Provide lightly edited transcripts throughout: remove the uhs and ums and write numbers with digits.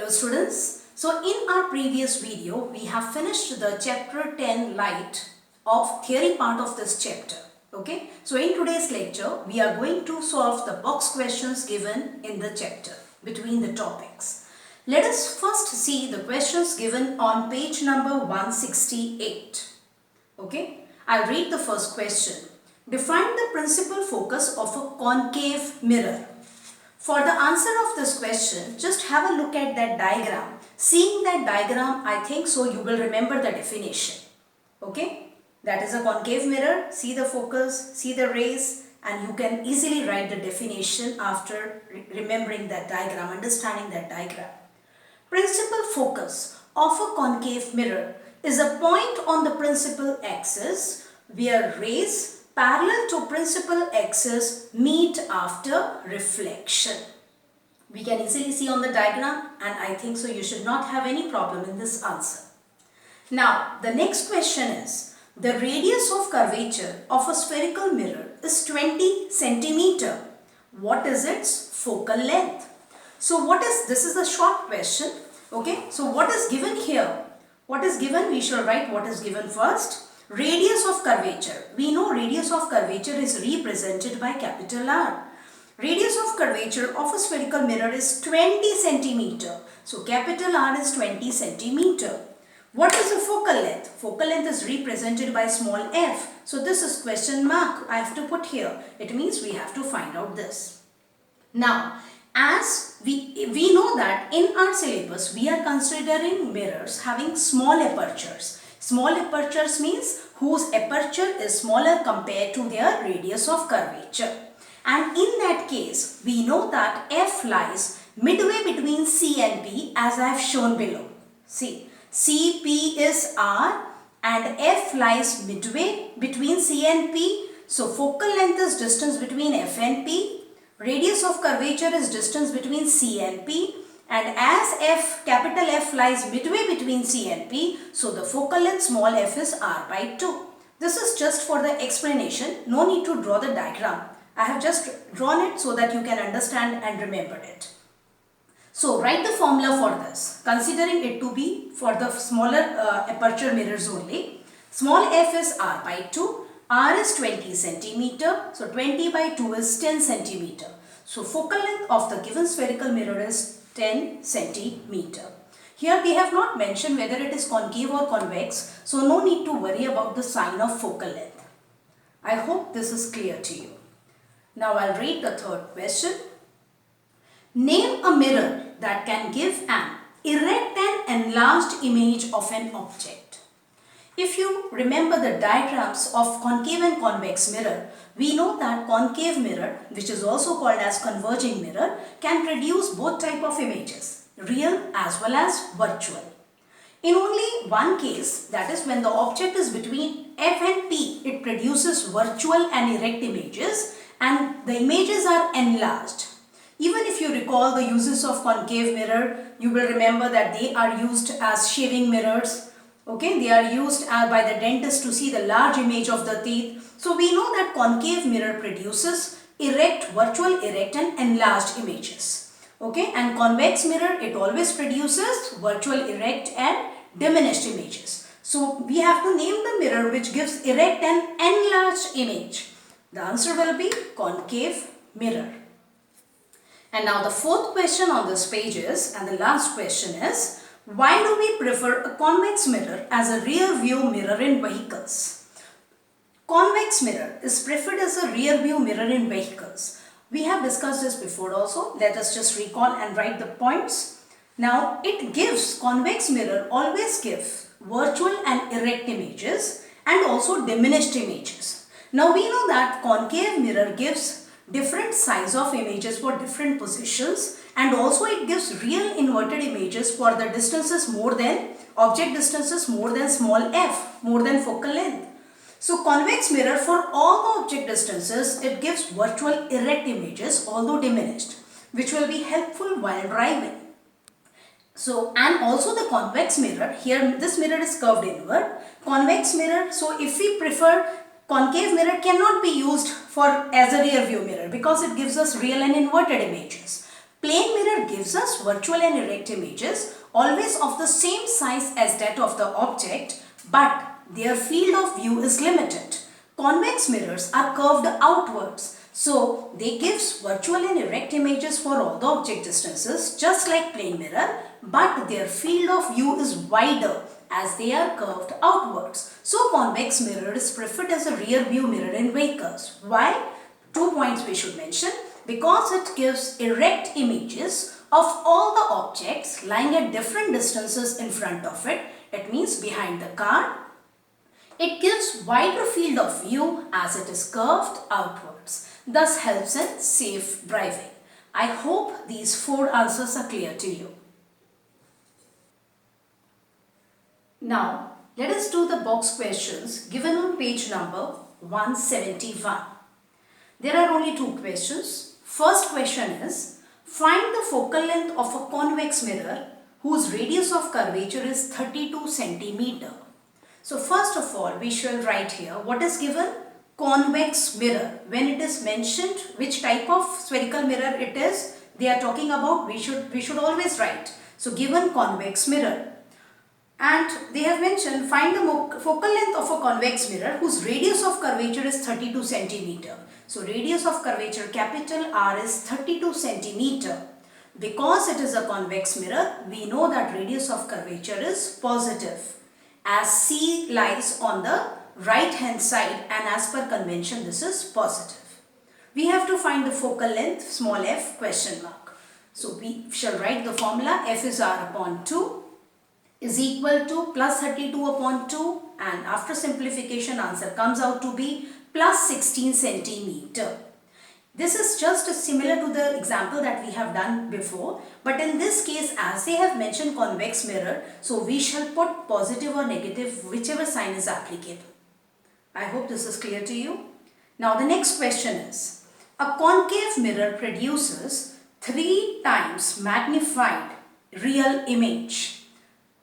Hello students. So in our previous video, we have finished the chapter 10 light of theory part of this chapter. Okay. So in today's lecture, we are going to solve the box questions given in the chapter between the topics. Let us first see the questions given on page number 168. Okay. I'll read the first question. Define the principal focus of a concave mirror. For the answer of this question, just have a look at that diagram. Seeing that diagram, I think so you will remember the definition. Okay? That is a concave mirror. See the focus, see the rays, and you can easily write the definition after remembering that diagram, understanding that diagram. Principal focus of a concave mirror is a point on the principal axis where rays parallel to principal axis meet after reflection. We can easily see on the diagram, and I think so you should not have any problem in this answer. Now the next question is, the radius of curvature of a spherical mirror is 20 centimeter. What is its focal length? So this is a short question. Okay, so what is given here? What is given? We shall write what is given first. Radius of curvature. We know radius of curvature is represented by capital R. Radius of curvature of a spherical mirror is 20 centimeter. So capital R is 20 centimeter. What is the focal length? Focal length is represented by small f. So this is question mark I have to put here. It means we have to find out this. Now, as we know that in our syllabus we are considering mirrors having small apertures. Small apertures means whose aperture is smaller compared to their radius of curvature. And in that case, we know that F lies midway between C and P as I have shown below. See, CP is R and F lies midway between C and P. So focal length is distance between F and P. Radius of curvature is distance between C and P. And as capital F lies midway between C and P, so the focal length small f is R by 2. This is just for the explanation. No need to draw the diagram. I have just drawn it so that you can understand and remember it. So write the formula for this, considering it to be for the smaller aperture mirrors only. Small f is R by 2. R is 20 centimeter. So 20 by 2 is 10 centimeter. So focal length of the given spherical mirror is 10 centimeter. Here we have not mentioned whether it is concave or convex, so no need to worry about the sign of focal length. I hope this is clear to you. Now I'll read the third question. Name a mirror that can give an erect and enlarged image of an object. If you remember the diagrams of concave and convex mirror, we know that concave mirror, which is also called as converging mirror, can produce both type of images, real as well as virtual. In only one case, that is when the object is between F and P, it produces virtual and erect images and the images are enlarged. Even if you recall the uses of concave mirror, you will remember that they are used as shaving mirrors. Okay, they are used by the dentist to see the large image of the teeth. So we know that concave mirror produces erect, virtual, erect and enlarged images. Okay, and convex mirror, it always produces virtual, erect and diminished images. So we have to name the mirror which gives erect and enlarged image. The answer will be concave mirror. And now the fourth question on this page is, and the last question is, why do we prefer a convex mirror as a rear view mirror in vehicles? Convex mirror is preferred as a rear view mirror in vehicles. We have discussed this before also. Let us just recall and write the points. Now convex mirror always gives virtual and erect images and also diminished images. Now we know that concave mirror gives different size of images for different positions, and also it gives real inverted images for the distances more than object distances more than small f, more than focal length. So convex mirror for all the object distances, it gives virtual erect images although diminished, which will be helpful while driving. So, and also the convex mirror, here this mirror is curved inward. Convex mirror, so if we prefer, concave mirror cannot be used as a rear view mirror because it gives us real and inverted images. Plane mirror gives us virtual and erect images always of the same size as that of the object, but their field of view is limited. Convex mirrors are curved outwards, so they gives virtual and erect images for all the object distances just like plane mirror, but their field of view is wider as they are curved outwards. So convex mirror is preferred as a rear view mirror in vehicles. Why? 2 points we should mention. Because it gives erect images of all the objects lying at different distances in front of it. It means behind the car. It gives wider field of view as it is curved outwards. Thus helps in safe driving. I hope these 4 answers are clear to you. Now, let us do the box questions given on page number 171. There are only 2 questions. First question is, find the focal length of a convex mirror whose radius of curvature is 32 centimeter. So first of all, we shall write here what is given? Convex mirror. When it is mentioned which type of spherical mirror it is, they are talking about, we should always write. So given convex mirror. And they have mentioned find the focal length of a convex mirror whose radius of curvature is 32 centimeter. So radius of curvature capital R is 32 centimeter. Because it is a convex mirror, we know that radius of curvature is positive as C lies on the right hand side, and as per convention this is positive. We have to find the focal length, small f, question mark. So we shall write the formula. F is R upon 2 is equal to plus 32 upon 2, and after simplification answer comes out to be plus 16 centimeter. This is just similar to the example that we have done before, but in this case as they have mentioned convex mirror, so we shall put positive or negative whichever sign is applicable. I hope this is clear to you. Now the next question is, a concave mirror produces 3 times magnified real image.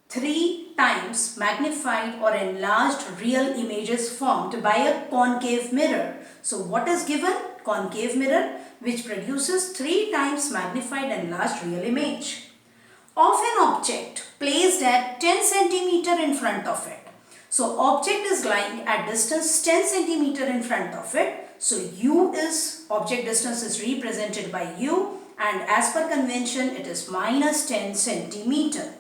3 times magnified or enlarged real images formed by a concave mirror. So what is given? Concave mirror which produces 3 times magnified enlarged real image of an object placed at 10 centimeter in front of it. So object is lying at distance 10 centimeter in front of it. So U is, object distance is represented by U, and as per convention it is minus 10 centimeter.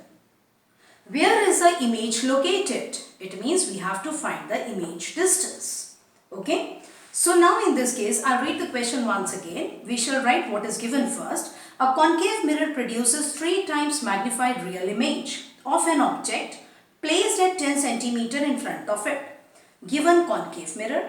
Where is the image located? It means we have to find the image distance. Okay. So now in this case, I'll read the question once again. We shall write what is given first. A concave mirror produces 3 times magnified real image of an object placed at 10 centimeter in front of it. Given concave mirror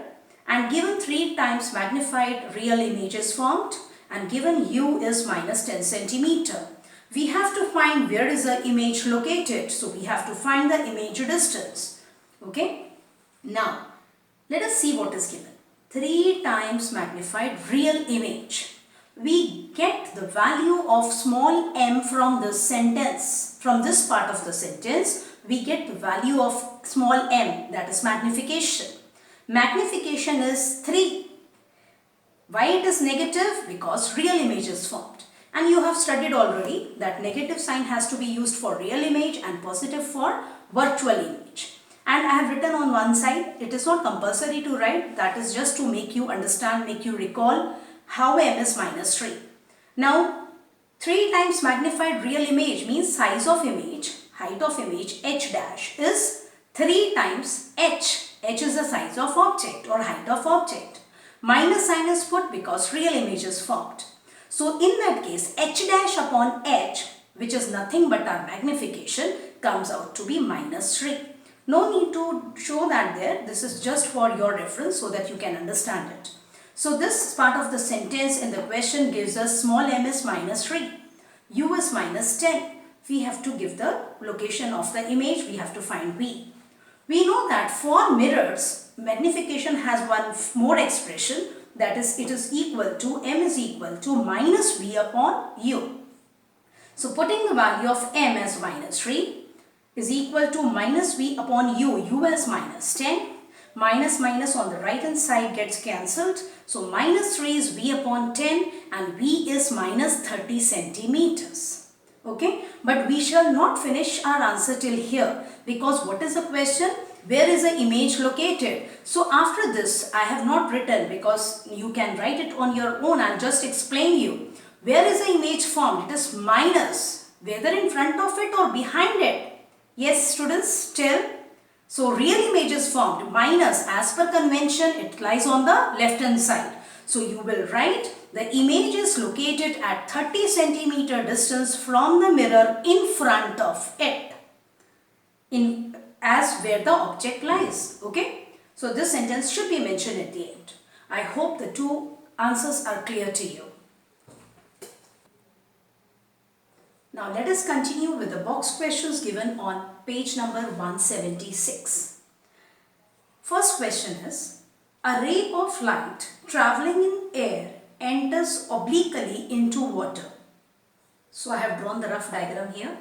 and given 3 times magnified real images formed, and given U is minus 10 centimeter. We have to find where is the image located. So we have to find the image distance. Okay. Now let us see what is given. 3 times magnified real image. We get the value of small m from this sentence. From this part of the sentence, we get the value of small m, that is magnification. Magnification is 3. Why it is negative? Because real image is formed. And you have studied already that negative sign has to be used for real image and positive for virtual image. And I have written on one side, it is not compulsory to write, that is just to make you understand, make you recall how m is minus 3. Now 3 times magnified real image means size of image, height of image h dash is 3 times h. H is the size of object or height of object. Minus sign is put because real image is formed. So in that case, h dash upon h, which is nothing but our magnification, comes out to be minus 3. No need to show that there. This is just for your reference so that you can understand it. So this part of the sentence in the question gives us small m is minus 3. U is minus 10. We have to give the location of the image. We have to find V. We know that for mirrors, magnification has one more expression, that is it is equal to, m is equal to minus V upon U. So putting the value of m as minus 3 is equal to minus V upon U, U as minus 10. minus minus on the right hand side gets cancelled. So minus 3 is V upon 10 and V is minus 30 centimeters. Okay, but we shall not finish our answer till here, because what is the question? Where is the image located? So after this I have not written, because you can write it on your own. I'll just explain you. Where is the image formed? It is minus, whether in front of it or behind it. Yes students, tell. So real image is formed minus, as per convention it lies on the left hand side. So you will write the image is located at 30 centimeter distance from the mirror in front of it, as where the object lies. Okay, so this sentence should be mentioned at the end. I hope the two answers are clear to you. Now let us continue with the box questions given on page number 176. First question is, a ray of light travelling in air enters obliquely into water. So I have drawn the rough diagram here.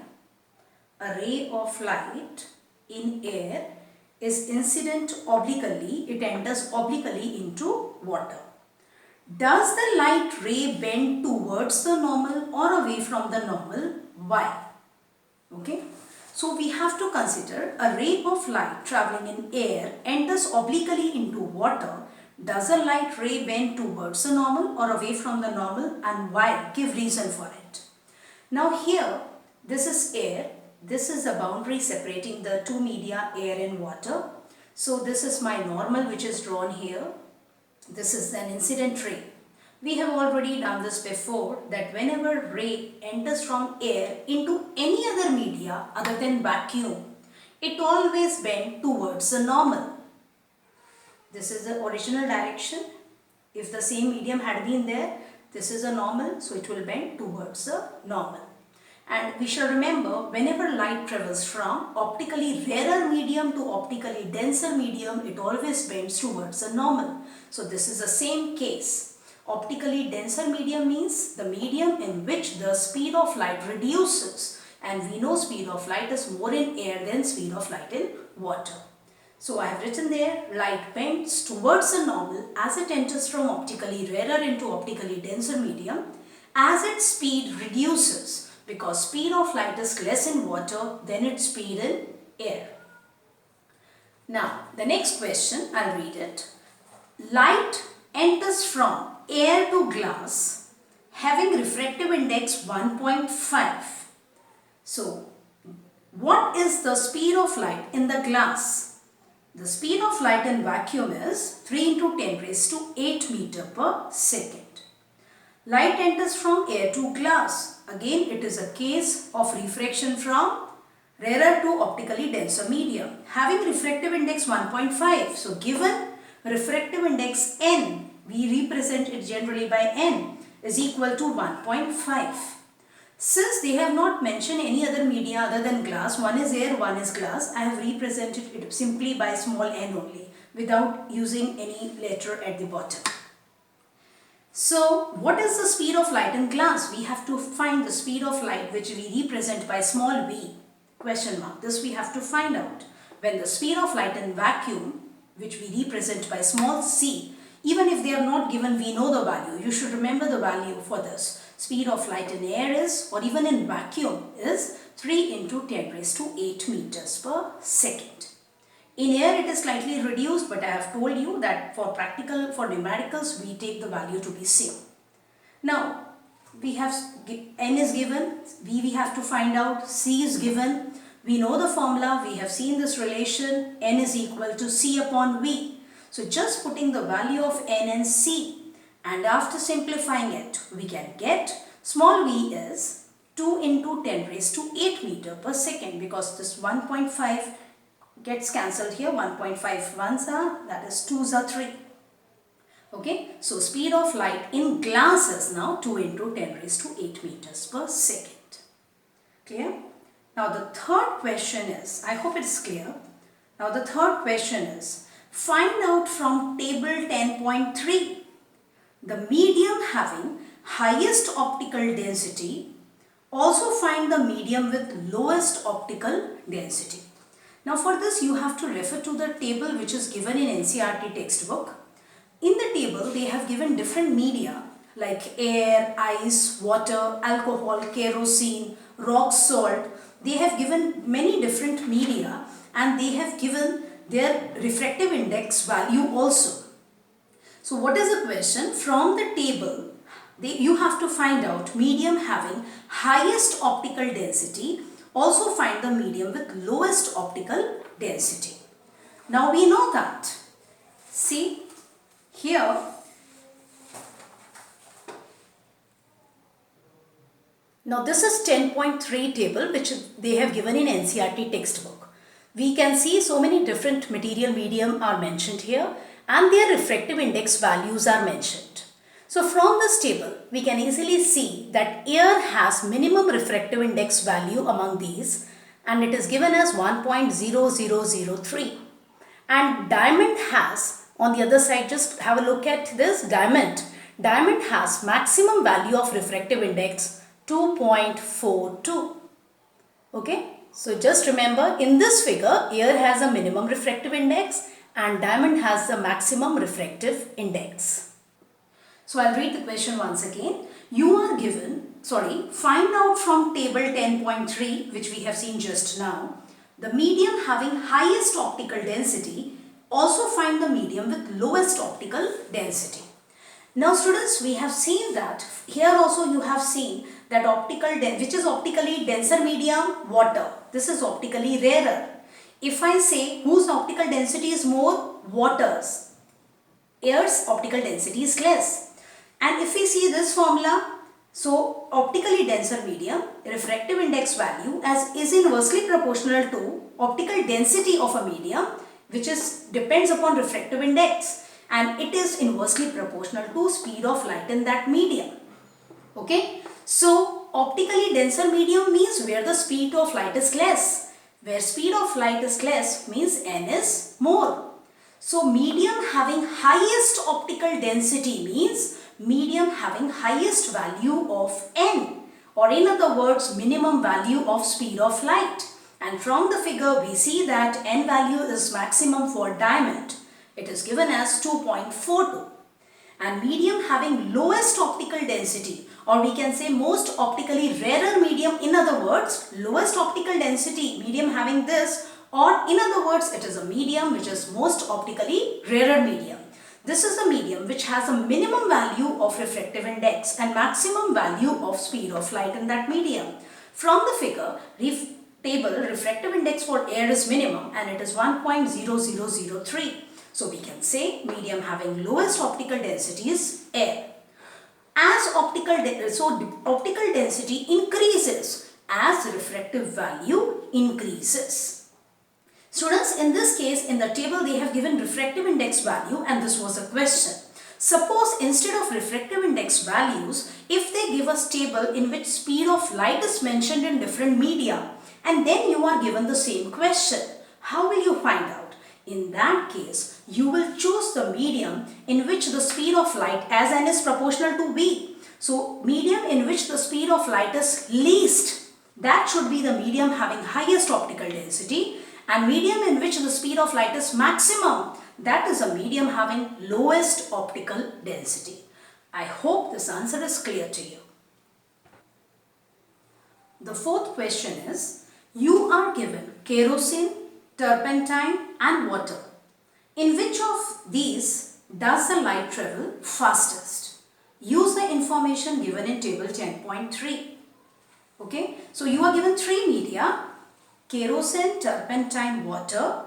A ray of light in air is incident obliquely, it enters obliquely into water. Does the light ray bend towards the normal or away from the normal? Why? Okay, so we have to consider a ray of light travelling in air enters obliquely into water. Does a light ray bend towards the normal or away from the normal, and why? Give reason for it. Now here, this is air. This is the boundary separating the two media, air and water. So this is my normal which is drawn here. This is an incident ray. We have already done this before, that whenever ray enters from air into any other media other than vacuum, it always bends towards the normal. This is the original direction. If the same medium had been there, this is a normal, so it will bend towards the normal. And we shall remember, whenever light travels from optically rarer medium to optically denser medium, it always bends towards the normal. So this is the same case. Optically denser medium means the medium in which the speed of light reduces, and we know speed of light is more in air than speed of light in water. So I have written there, light bends towards the normal as it enters from optically rarer into optically denser medium as its speed reduces, because speed of light is less in water than its speed in air. Now the next question, I'll read it. Light enters from air to glass having refractive index 1.5. So what is the speed of light in the glass? The speed of light in vacuum is 3 into 10 raised to 8 meter per second. Light enters from air to glass. Again, it is a case of refraction from rarer to optically denser medium having refractive index 1.5. So given refractive index n, we represent it generally by n, is equal to 1.5. Since they have not mentioned any other media other than glass, one is air, one is glass, I have represented it simply by small n only without using any letter at the bottom. So what is the speed of light in glass? We have to find the speed of light which we represent by small v, question mark. This we have to find out. When the speed of light in vacuum, which we represent by small c, even if they are not given, we know the value. You should remember the value for this. Speed of light in air is, or even in vacuum, is 3 into 10 raised to 8 meters per second. In air it is slightly reduced, but I have told you that for practical, for numericals, we take the value to be same. Now, we have n is given, v we have to find out, c is given. We know the formula, we have seen this relation, n is equal to c upon v. So just putting the value of n and c, and after simplifying it, we can get small v is 2 into 10 raised to 8 meter per second, because this 1.5 gets cancelled here. 1.5 ones are, that is 2s are 3. Okay, so speed of light in glass is now 2 into 10 raised to 8 meters per second. Clear? Now the third question is, I hope it is clear. Now the third question is, find out from table 10.3 the medium having highest optical density. Also find the medium with lowest optical density. Now for this you have to refer to the table which is given in NCERT textbook. In the table they have given different media like air, ice, water, alcohol, kerosene, rock salt. They have given many different media and they have given their refractive index value also. So what is the question? From the table, you have to find out medium having highest optical density. Also find the medium with lowest optical density. Now we know that. See here. Now this is 10.3 table which they have given in NCERT textbook. We can see so many different material medium are mentioned here and their refractive index values are mentioned. So from this table we can easily see that air has minimum refractive index value among these and it is given as 1.0003, and diamond has, on the other side, just have a look at this diamond has maximum value of refractive index 2.42. Okay, so just remember, in this figure air has a minimum refractive index and diamond has the maximum refractive index. So I'll read the question once again. You are given, find out from table 10.3 which we have seen just now, the medium having highest optical density. Also find the medium with lowest optical density. Now students, we have seen that here also you have seen that which is optically denser medium, water. This is optically rarer. If I say whose optical density is more, water's. Air's optical density is less. And if we see this formula, so optically denser medium, refractive index value is inversely proportional to optical density of a medium, which depends upon refractive index, and it is inversely proportional to speed of light in that medium. Okay, so optically denser medium means where the speed of light is less. Where speed of light is less means n is more. So medium having highest optical density means medium having highest value of n, or in other words minimum value of speed of light. And from the figure we see that n value is maximum for diamond. It is given as 2.42. And medium having lowest optical density, or we can say most optically rarer medium, in other words lowest optical density medium having this, or in other words it is a medium which is most optically rarer medium. This is the medium which has a minimum value of refractive index and maximum value of speed of light in that medium. From the figure table, refractive index for air is minimum and it is 1.0003. So we can say medium having lowest optical density is air. As optical density increases as refractive value increases. Students, in this case, in the table they have given refractive index value and this was a question. Suppose instead of refractive index values, if they give us table in which speed of light is mentioned in different media and then you are given the same question, how will you find out? In that case, you will choose the medium in which the speed of light as n is proportional to v. So, medium in which the speed of light is least, that should be the medium having highest optical density, and medium in which the speed of light is maximum, that is a medium having lowest optical density. I hope this answer is clear to you. The fourth question is, you are given kerosene, turpentine and water. In which of these does the light travel fastest? Use the information given in table 10.3. Okay, so you are given three media, kerosene, turpentine, water,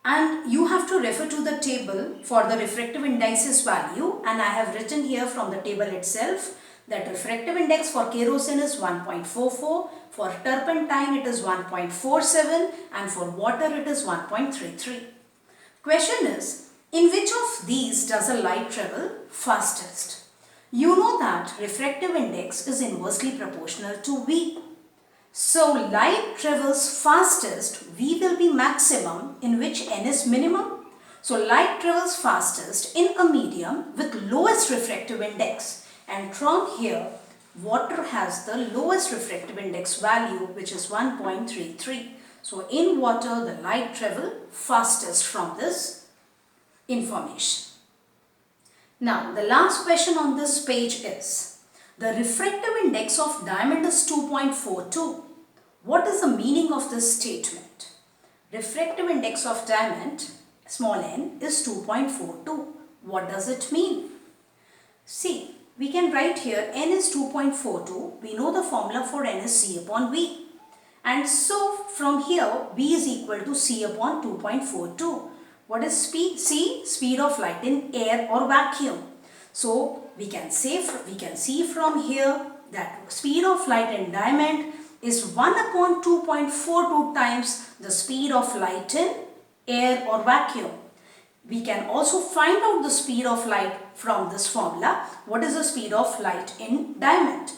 and you have to refer to the table for the refractive indices value, and I have written here from the table itself that refractive index for kerosene is 1.44, for turpentine it is 1.47 and for water it is 1.33. Question is, in which of these does a light travel fastest? You know that refractive index is inversely proportional to V. So light travels fastest, V will be maximum in which n is minimum. So light travels fastest in a medium with lowest refractive index. And from here, water has the lowest refractive index value which is 1.33. So in water, the light travel fastest from this information. Now, the last question on this page is, the refractive index of diamond is 2.42. What is the meaning of this statement? Refractive index of diamond, small n, is 2.42. What does it mean? See, we can write here n is 2.42. We know the formula for n is C upon V. And so from here, V is equal to C upon 2.42. What is speed? C, speed of light in air or vacuum. So we can see from here that speed of light in diamond is 1 upon 2.42 times the speed of light in air or vacuum. We can also find out the speed of light from this formula. What is the speed of light in diamond?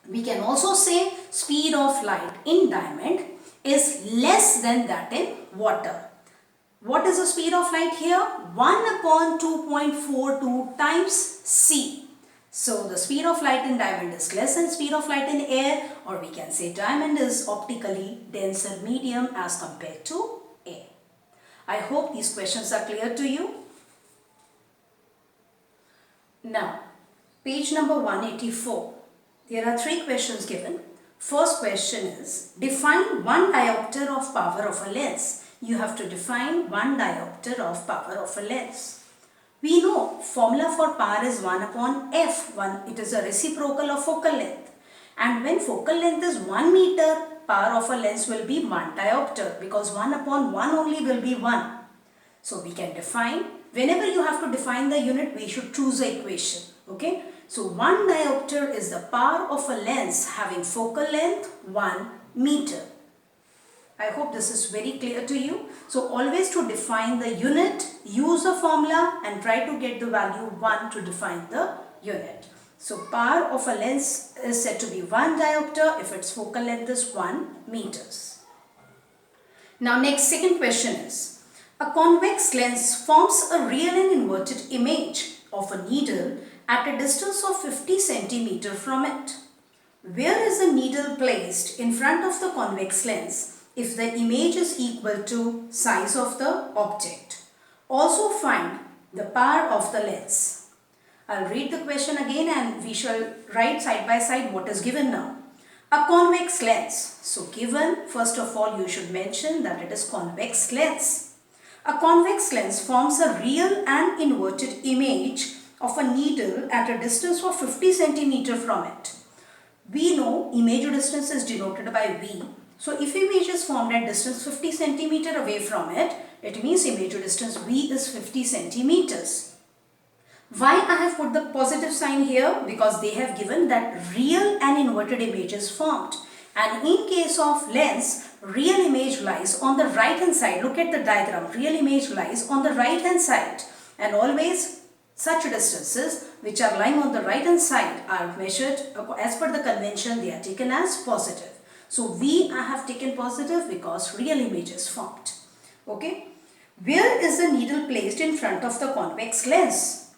We can also say speed of light in diamond is less than that in water. What is the speed of light here? 1 upon 2.42 times C. So the speed of light in diamond is less than speed of light in air, or we can say diamond is optically denser medium as compared to air. I hope these questions are clear to you. Now, page number 184. There are 3 questions given. First question is, define 1 diopter of power of a lens. You have to define 1 diopter of power of a lens. We know formula for power is 1 upon f. It is a reciprocal of focal length. And when focal length is 1 meter, power of a lens will be 1 diopter, because 1 upon 1 only will be 1. So we can define, whenever you have to define the unit, we should choose the equation. Okay. So 1 diopter is the power of a lens having focal length 1 meter. I hope this is very clear to you. So always to define the unit, use the formula and try to get the value 1 to define the unit. So power of a lens is said to be 1 diopter if its focal length is 1 meters. Now next, second question is, a convex lens forms a real and inverted image of a needle at a distance of 50 centimeter from it. Where is the needle placed in front of the convex lens if the image is equal to size of the object? Also find the power of the lens. I'll read the question again and we shall write side by side what is given now. A convex lens. So given, first of all you should mention that it is convex lens. A convex lens forms a real and inverted image of a needle at a distance of 50 centimeter from it. We know image distance is denoted by V. So if image is formed at distance 50 centimeter away from it, it means image distance V is 50 centimeters. Why I have put the positive sign here? Because they have given that real and inverted image is formed. And in case of lens, real image lies on the right hand side. Look at the diagram. Real image lies on the right hand side. And always such distances which are lying on the right hand side are measured as per the convention. They are taken as positive. So V I have taken positive because real image is formed. Okay. Where is the needle placed in front of the convex lens?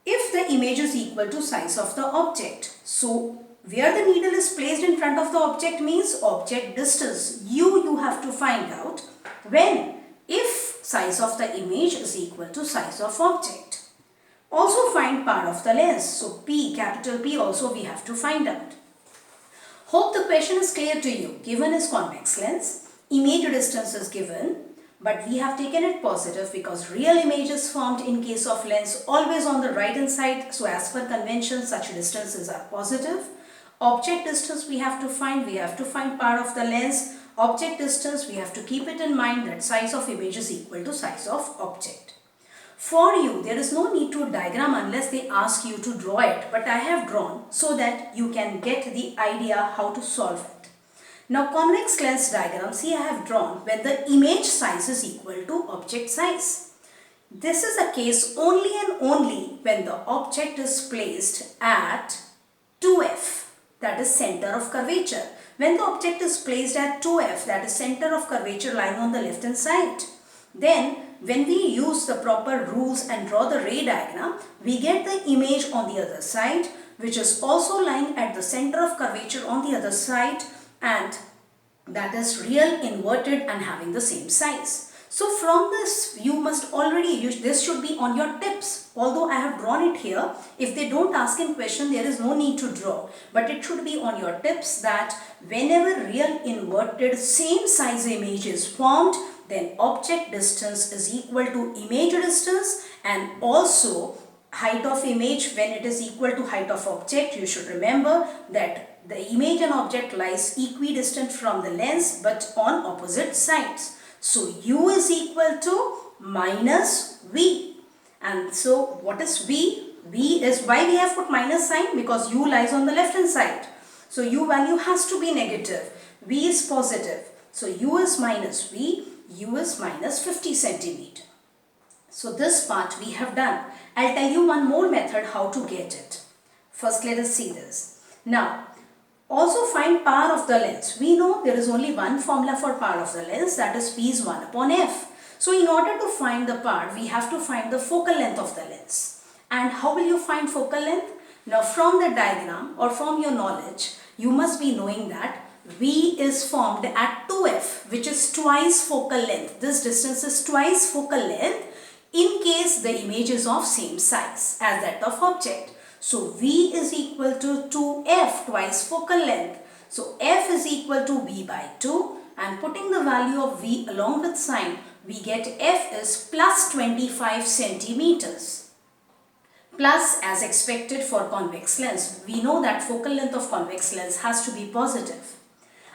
If the image is equal to size of the object. So where the needle is placed in front of the object means object distance. You have to find out when, if size of the image is equal to size of object. Also find power of the lens. So P, capital P also we have to find out. Hope the question is clear to you. Given is convex lens, image distance is given, but we have taken it positive because real image is formed in case of lens always on the right hand side. So as per convention, such distances are positive. Object distance we have to find power of the lens. Object distance, we have to keep it in mind that size of image is equal to size of object. For you, there is no need to diagram unless they ask you to draw it, but I have drawn so that you can get the idea how to solve it. Now convex lens diagram, see I have drawn when the image size is equal to object size. This is a case only and only when the object is placed at 2f, that is center of curvature. When the object is placed at 2f, that is center of curvature lying on the left hand side, then when we use the proper rules and draw the ray diagram, we get the image on the other side, which is also lying at the center of curvature on the other side, and that is real, inverted and having the same size. So from this you must already use, this should be on your tips. Although I have drawn it here, if they don't ask in question there is no need to draw. But it should be on your tips that whenever real, inverted, same size image is formed, then object distance is equal to image distance, and also height of image when it is equal to height of object. You should remember that the image and object lies equidistant from the lens but on opposite sides. So u is equal to minus v. And so what is v? V is, why we have put minus sign? Because u lies on the left hand side. So u value has to be negative. V is positive. So u is minus v. U is minus 50 centimeter. So this part we have done. I'll tell you one more method how to get it. First let us see this. Now also find power of the lens. We know there is only one formula for power of the lens, that is P is 1 upon f. So in order to find the power we have to find the focal length of the lens. And how will you find focal length? Now from the diagram or from your knowledge you must be knowing that V is formed at 2f, which is twice focal length. This distance is twice focal length in case the image is of same size as that of object. So V is equal to 2f, twice focal length. So f is equal to V by 2, and putting the value of V along with sign, we get f is plus 25 centimeters. Plus, as expected for convex lens, we know that focal length of convex lens has to be positive.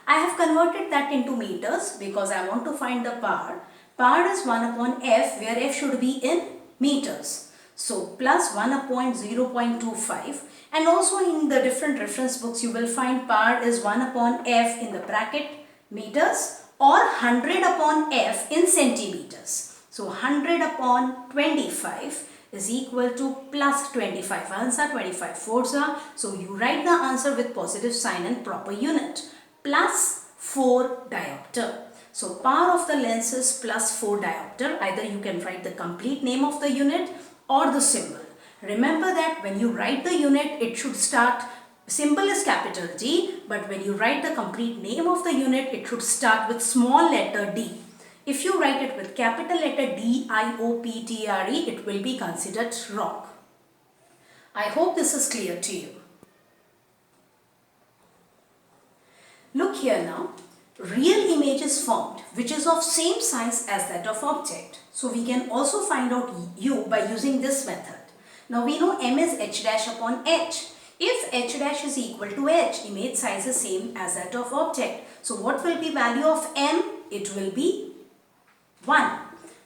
I have converted that into meters because I want to find the power. Power is 1 upon f, where f should be in meters. So plus 1 upon 0.25, and also in the different reference books you will find power is 1 upon f in the bracket meters or 100 upon f in centimeters. So 100 upon 25 is equal to plus 25. Answer 25 fours are. So you write the answer with positive sign and proper unit. Plus 4 diopter. So power of the lens is plus 4 diopter. Either you can write the complete name of the unit or the symbol. Remember that when you write the unit, it should start, symbol is capital D, but when you write the complete name of the unit, it should start with small letter d. If you write it with capital letter D-I-O-P-T-R-E, it will be considered wrong. I hope this is clear to you. Look here now. Real image is formed which is of same size as that of object. So we can also find out u by using this method. Now we know m is h dash upon h. If h dash is equal to h, image size is same as that of object. So what will be value of m? It will be 1.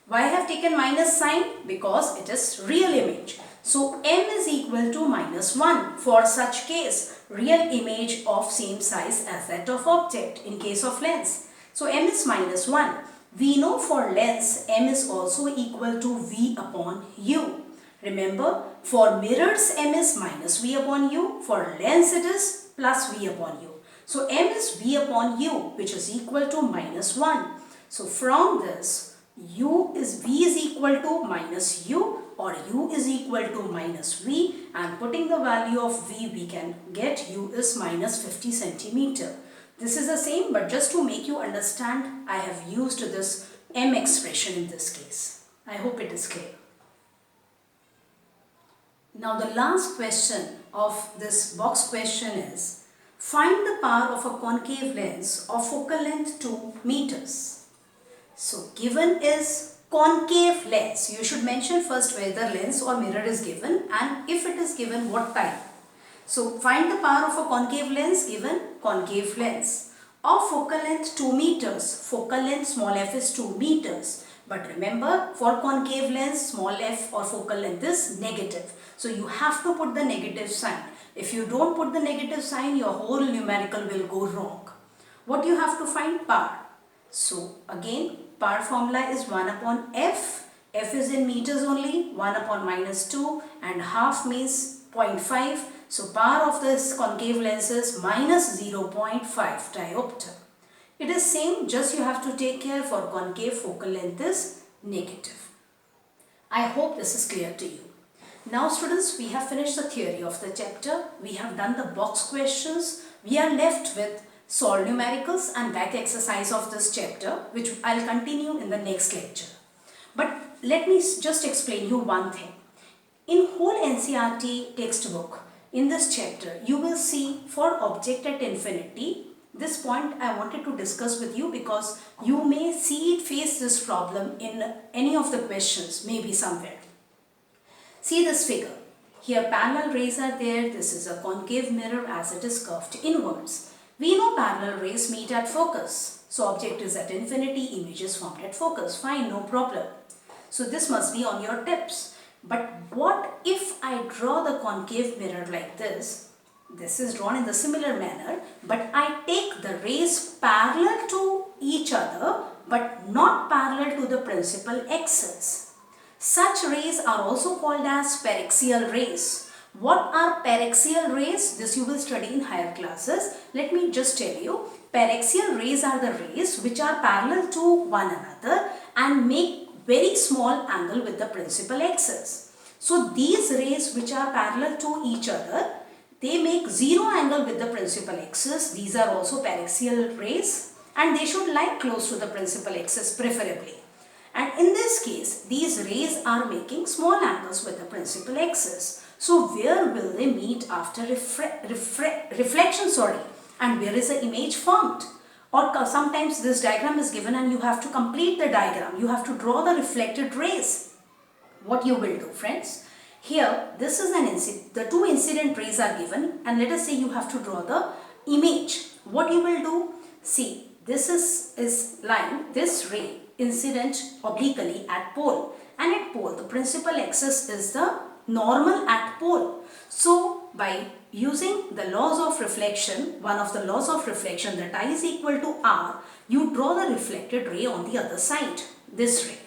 Why I have taken minus sign? Because it is real image. So m is equal to minus 1 for such case, real image of same size as that of object in case of lens. So m is minus 1. We know for lens m is also equal to v upon u. Remember, for mirrors m is minus v upon u, for lens it is plus v upon u. So m is v upon u, which is equal to minus 1. So from this, v is equal to minus u, or u is equal to minus v, and putting the value of v we can get u is minus 50 centimeter. This is the same, but just to make you understand, I have used this m expression in this case. I hope it is clear. Now the last question of this box question is, find the power of a concave lens of focal length 2 meters. So given is concave lens. You should mention first whether lens or mirror is given, and if it is given, what type. So find the power of a concave lens. Given concave lens of focal length 2 meters. Focal length small f is 2 meters. But remember, for concave lens, small f or focal length is negative. So you have to put the negative sign. If you don't put the negative sign, your whole numerical will go wrong. What you have to find? Power. So again, power formula is 1 upon f. F is in meters only. 1 upon minus 2, and half means 0.5. So power of this concave lens is minus 0.5 diopter. It is same, just you have to take care for concave focal length is negative. I hope this is clear to you. Now students, we have finished the theory of the chapter. We have done the box questions. We are left with solve numericals and back exercise of this chapter, which I'll continue in the next lecture. But let me just explain you one thing. In whole NCERT textbook, in this chapter, you will see for object at infinity. This point I wanted to discuss with you because you may face this problem in any of the questions, maybe somewhere. See this figure. Here parallel rays are there. This is a concave mirror as it is curved inwards. We know parallel rays meet at focus. So object is at infinity, image is formed at focus. Fine, no problem. So this must be on your tips. But what if I draw the concave mirror like this? This is drawn in the similar manner, but I take the rays parallel to each other but not parallel to the principal axis. Such rays are also called as paraxial rays. What are paraxial rays? This you will study in higher classes. Let me just tell you. Paraxial rays are the rays which are parallel to one another and make very small angle with the principal axis. So these rays which are parallel to each other, they make zero angle with the principal axis. These are also paraxial rays and they should lie close to the principal axis preferably. And in this case, these rays are making small angles with the principal axis. So where will they meet after reflection? And where is the image formed? Or sometimes this diagram is given and you have to complete the diagram. You have to draw the reflected rays. What you will do, friends? Here, this is the two incident rays are given and let us say you have to draw the image. What you will do? See, this is lying, this ray incident obliquely at pole, and at pole the principal axis is the normal at pole. So by using the laws of reflection, one of the laws of reflection, that I is equal to R, you draw the reflected ray on the other side, this ray.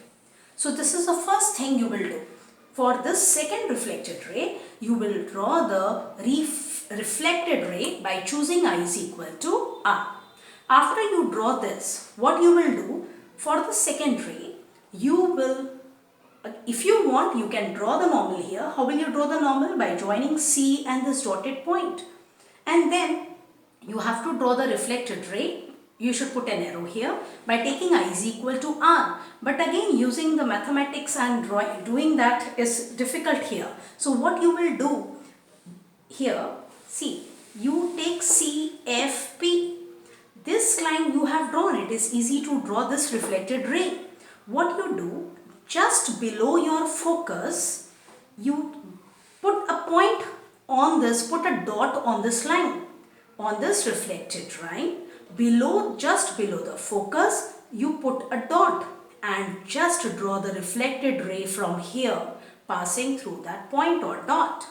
So this is the first thing you will do. For this second reflected ray, you will draw the reflected ray by choosing I is equal to R. After you draw this, what you will do? For the second ray, you will, if you want, you can draw the normal here. How will you draw the normal? By joining C and this dotted point. And then you have to draw the reflected ray. You should put an arrow here by taking I is equal to R. But again, using the mathematics and doing that is difficult here. So what you will do here, see, you take CFP. This line you have drawn, it is easy to draw this reflected ray. What you do, just below your focus, you put a point on this, put a dot on this line, on this reflected line. Just below the focus, you put a dot and just draw the reflected ray from here, passing through that point or dot.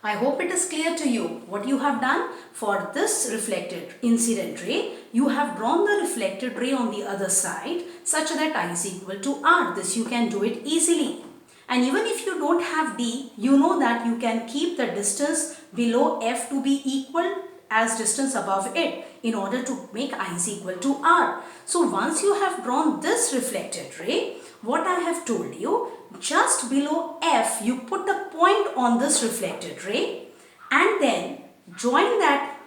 I hope it is clear to you what you have done. For this reflected incident ray, you have drawn the reflected ray on the other side such that I is equal to R. This you can do it easily. And even if you don't have D, you know that you can keep the distance below F to be equal as distance above it in order to make I is equal to R. So once you have drawn this reflected ray, what I have told you, just below F, you put a point on this reflected ray and then join that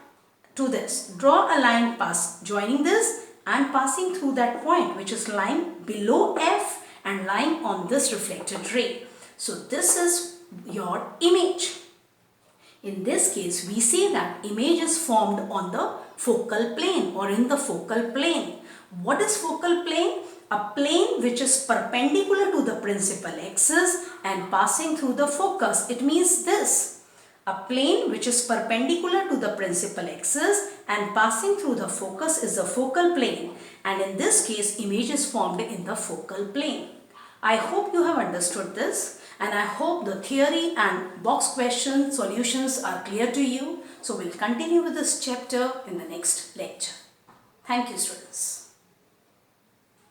to this. Draw a line joining this and passing through that point which is lying below F and lying on this reflected ray. So this is your image. In this case, we say that image is formed on the focal plane or in the focal plane. What is focal plane? A plane which is perpendicular to the principal axis and passing through the focus. It means this. A plane which is perpendicular to the principal axis and passing through the focus is the focal plane. And in this case, image is formed in the focal plane. I hope you have understood this and I hope the theory and box question solutions are clear to you. So we'll continue with this chapter in the next lecture. Thank you, students.